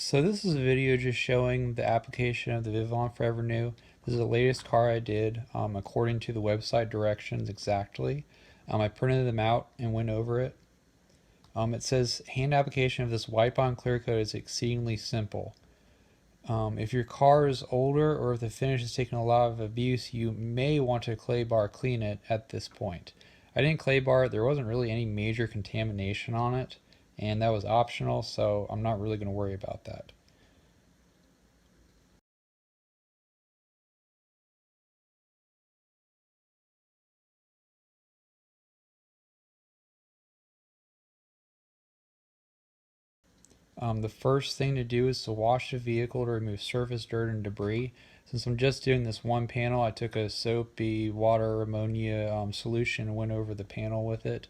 So this is a video just showing the application of the Vivilon Forevernu. This is the latest car I did according to the website directions exactly. I printed them out and went over it. It says hand application of this wipe on clear coat is exceedingly simple. If your car is older or if the finish has taken a lot of abuse, you may want to clay bar clean it at this point. I didn't clay bar it, there wasn't really any major contamination on it, and that was optional, so I'm not really going to worry about that. The first thing to do is to wash the vehicle to remove surface dirt and debris. Since I'm just doing this one panel, I took a soapy water ammonia solution and went over the panel with it.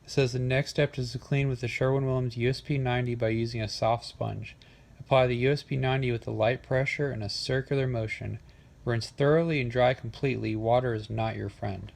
It says the next step is to clean with the Sherwin-Williams USP90 by using a soft sponge. Apply the USP90 with a light pressure and a circular motion. Rinse thoroughly and dry completely. Water is not your friend.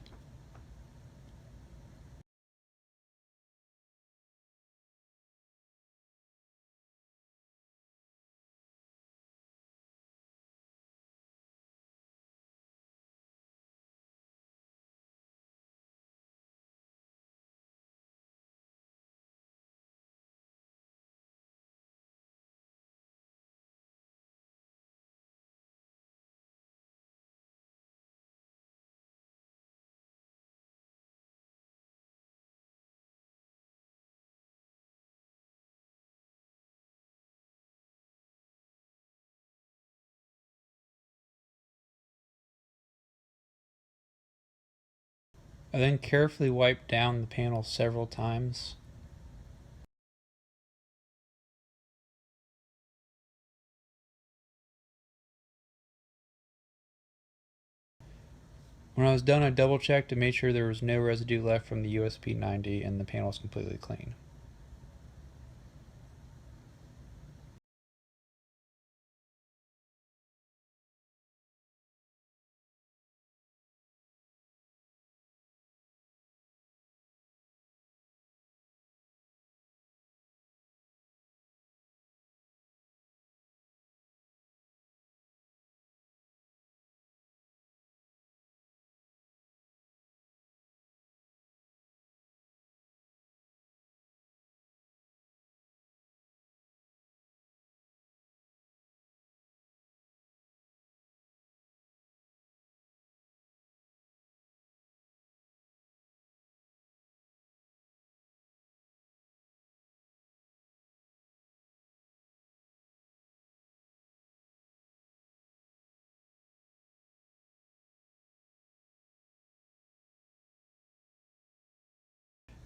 I then carefully wipe down the panel several times. When I was done, I double checked to make sure there was no residue left from the USP90 and the panel is completely clean.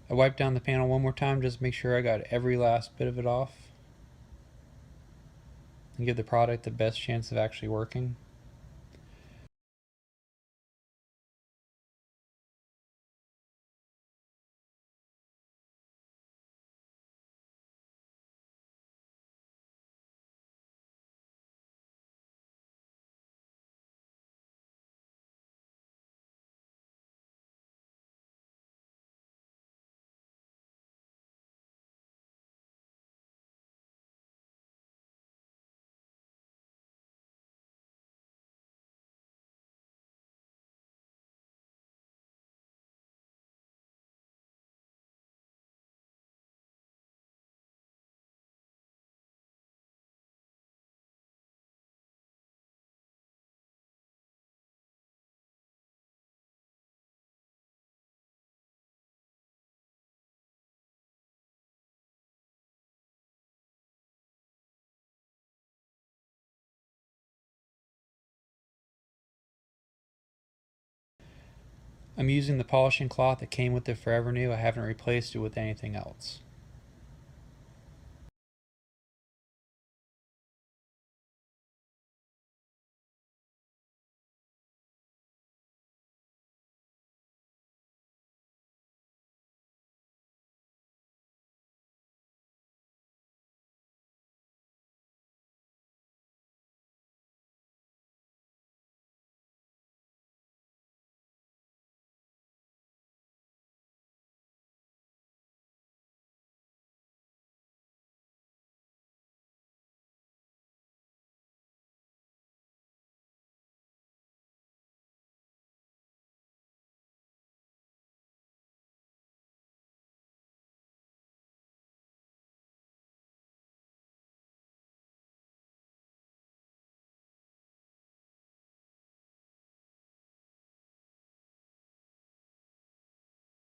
I wiped down the panel one more time just to make sure I got every last bit of it off and give the product the best chance of actually working. I'm using the polishing cloth that came with the Forevernu. I haven't replaced it with anything else.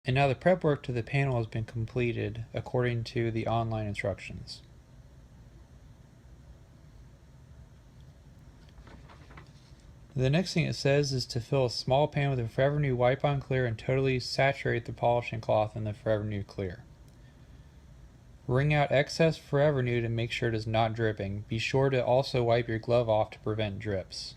And now the prep work to the panel has been completed according to the online instructions. The next thing it says is to fill a small pan with a Forevernu Wipe On Clear and totally saturate the polishing cloth in the Forevernu Clear. Wring out excess Forevernu to make sure it is not dripping. Be sure to also wipe your glove off to prevent drips.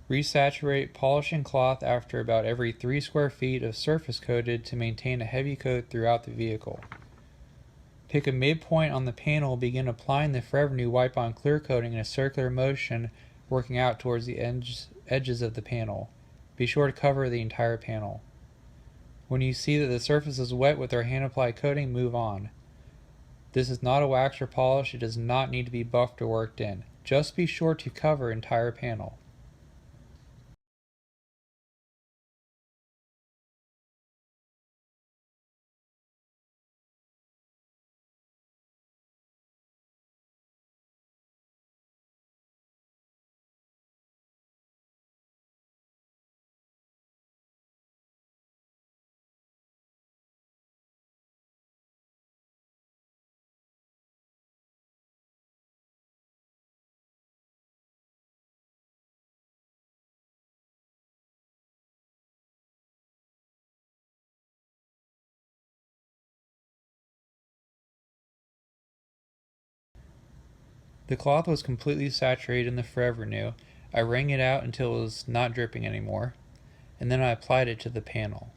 Resaturate polishing cloth after about every 3 square feet of surface coated to maintain a heavy coat throughout the vehicle. Pick a midpoint on the panel, begin applying the Forevernu Wipe On Clear coating in a circular motion, working out towards the edges of the panel. Be sure to cover the entire panel. When you see that the surface is wet with our hand applied coating, move on. This is not a wax or polish. It does not need to be buffed or worked in. Just be sure to cover entire panel. The cloth was completely saturated in the Forevernu. I wring it out until it was not dripping anymore, and then I applied it to the panel.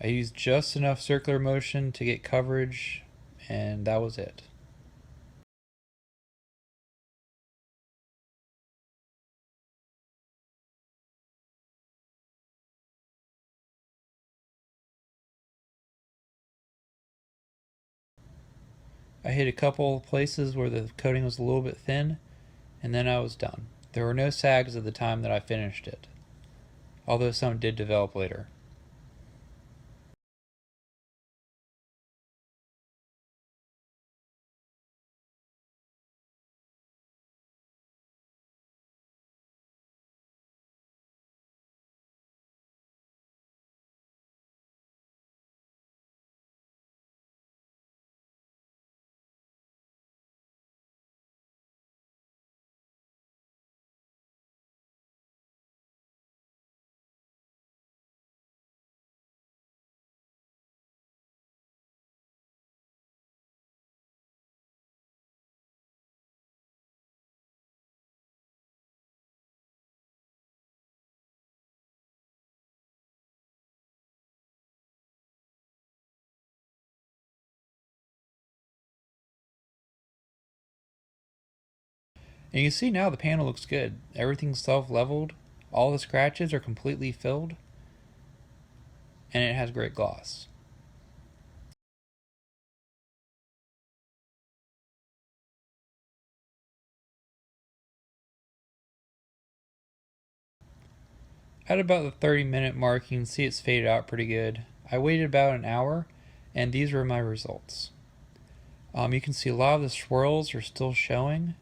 I used just enough circular motion to get coverage, and that was it. I hit a couple places where the coating was a little bit thin, and then I was done. There were no sags at the time that I finished it, although some did develop later. And you see now the panel looks good. Everything's self-leveled, all the scratches are completely filled, and it has great gloss. At about the 30-minute mark, you can see it's faded out pretty good. I waited about an hour, and these were my results. You can see a lot of the swirls are still showing,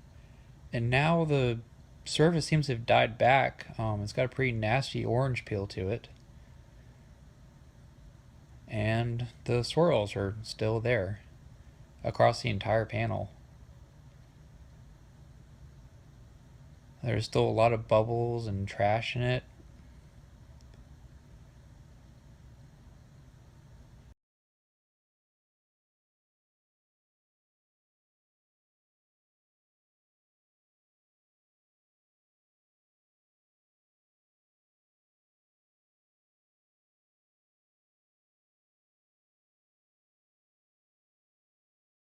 and now the surface seems to have died back. It's got a pretty nasty orange peel to it, and the swirls are still there across the entire panel. There's still a lot of bubbles and trash in it.